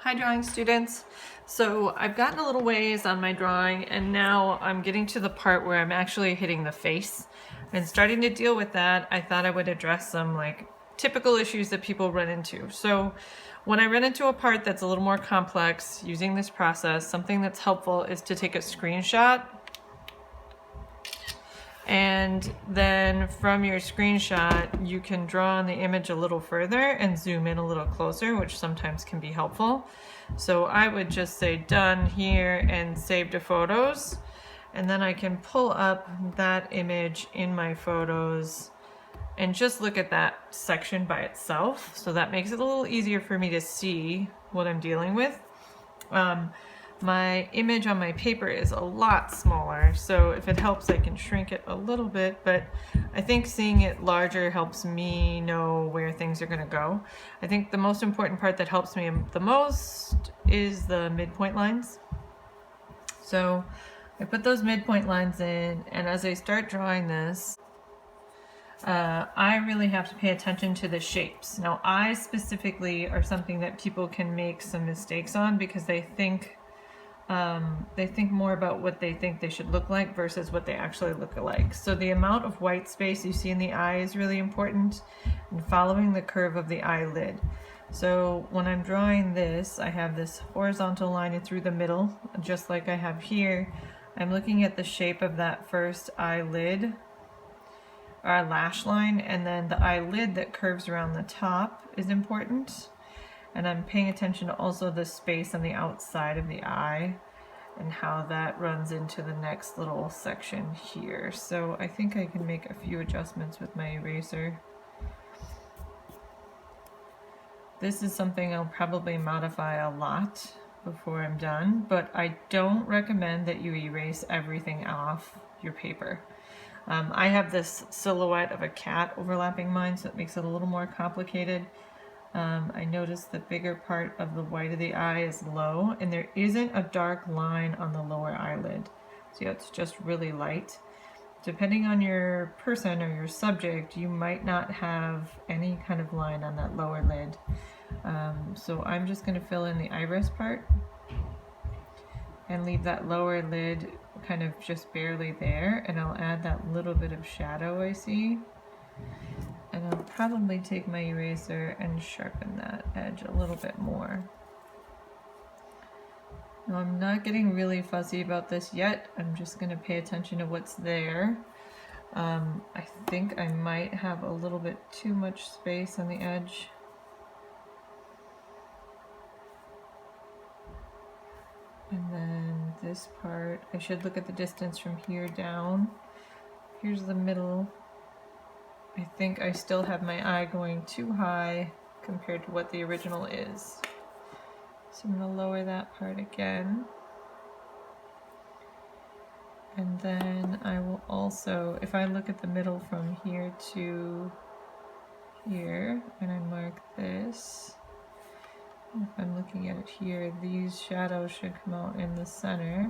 Hi drawing students. So I've gotten a little ways on my drawing and now I'm getting to the part where I'm actually hitting the face and starting to deal with that. I thought I would address some like typical issues that people run into. So when I run into a part that's a little more complex using this process, something that's helpful is to take a screenshot. And then from your screenshot, you can draw on the image a little further and zoom in a little closer, which sometimes can be helpful. So I would just say done here and save to photos. And then I can pull up that image in my photos and just look at that section by itself. So that makes it a little easier for me to see what I'm dealing with. My image on my paper is a lot smaller, so if it helps I can shrink it a little bit, but I think seeing it larger helps me know where things are going to go. I think the most important part that helps me the most is the midpoint lines. So I put those midpoint lines in, and as I start drawing this, I really have to pay attention to the shapes. Now, eyes specifically are something that people can make some mistakes on because they think more about what they think they should look like versus what they actually look like. So the amount of white space you see in the eye is really important, and following the curve of the eyelid. So when I'm drawing this, I have this horizontal line through the middle, just like I have here. I'm looking at the shape of that first eyelid, or lash line, and then the eyelid that curves around the top is important. And I'm paying attention to also the space on the outside of the eye and how that runs into the next little section here. So I think I can make a few adjustments with my eraser. This is something I'll probably modify a lot before I'm done, but I don't recommend that you erase everything off your paper. I have this silhouette of a cat overlapping mine, so it makes it a little more complicated. I noticed the bigger part of the white of the eye is low, and there isn't a dark line on the lower eyelid. So it's just really light. Depending on your person or your subject, you might not have any kind of line on that lower lid. So I'm just going to fill in the iris part and leave that lower lid kind of just barely there, and I'll add that little bit of shadow I see. And I'll probably take my eraser and sharpen that edge a little bit more. Now I'm not getting really fussy about this yet. I'm just going to pay attention to what's there. I think I might have a little bit too much space on the edge. And then this part, I should look at the distance from here down. Here's the middle. I think I still have my eye going too high compared to what the original is. So I'm going to lower that part again. And then I will also, if I look at the middle from here to here, and I mark this, if I'm looking at it here, these shadows should come out in the center.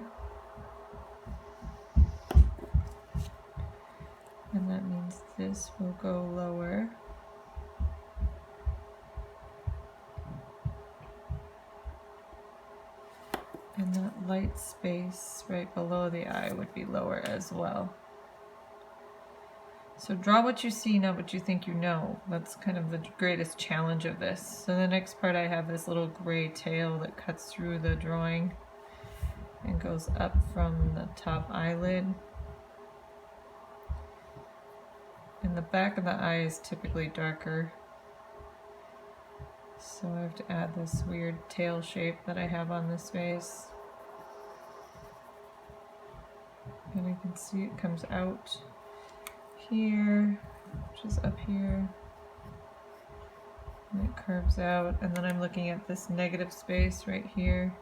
And that means this will go lower. And that light space right below the eye would be lower as well. So draw what you see, not what you think you know. That's kind of the greatest challenge of this. So the next part, I have this little gray tail that cuts through the drawing and goes up from the top eyelid. And the back of the eye is typically darker. So I have to add this weird tail shape that I have on this face. And I can see it comes out here, which is up here. And it curves out, and then I'm looking at this negative space right here.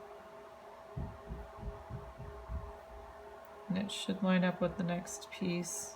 And it should line up with the next piece.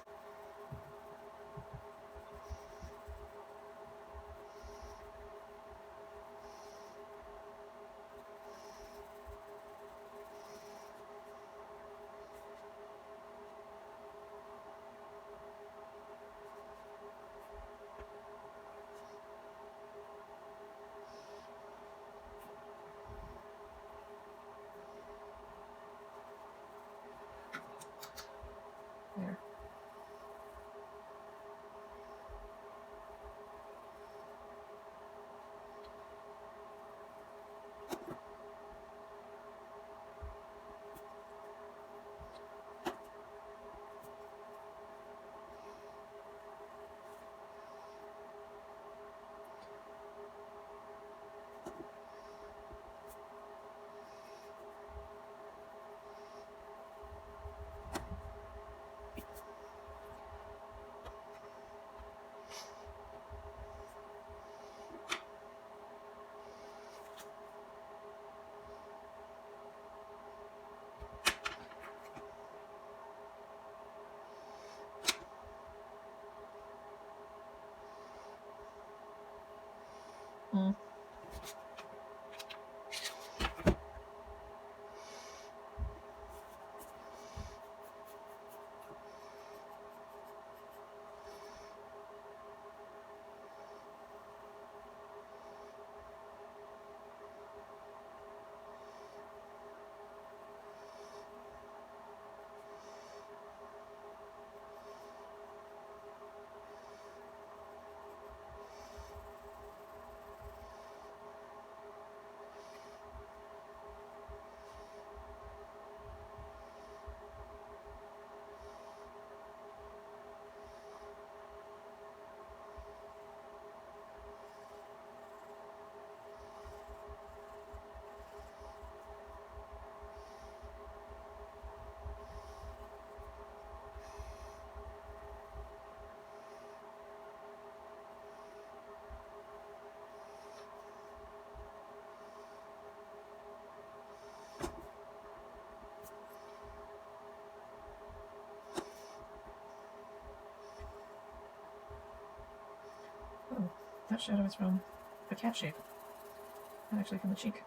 That shadow is from a cat shape, not actually from the cheek.